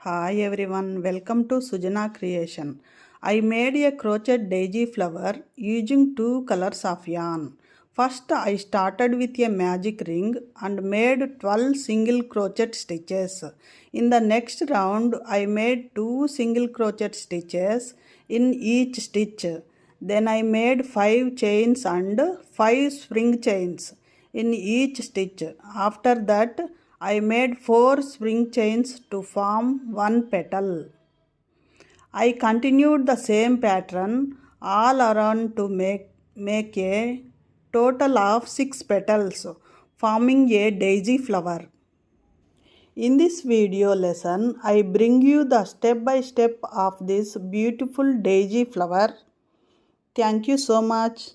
Hi everyone, welcome to Sujana Creation. I made a crochet daisy flower using two colors of yarn. First I started with a magic ring and made 12 single crochet stitches. In the next round I made 2 single crochet stitches in each stitch. Then I made 5 chains and 5 spring chains in each stitch. After that I made 4 spring chains to form one petal. I continued the same pattern all around to make a total of 6 petals, forming a daisy flower. In this video lesson, I bring you the step by step of this beautiful daisy flower. Thank you so much.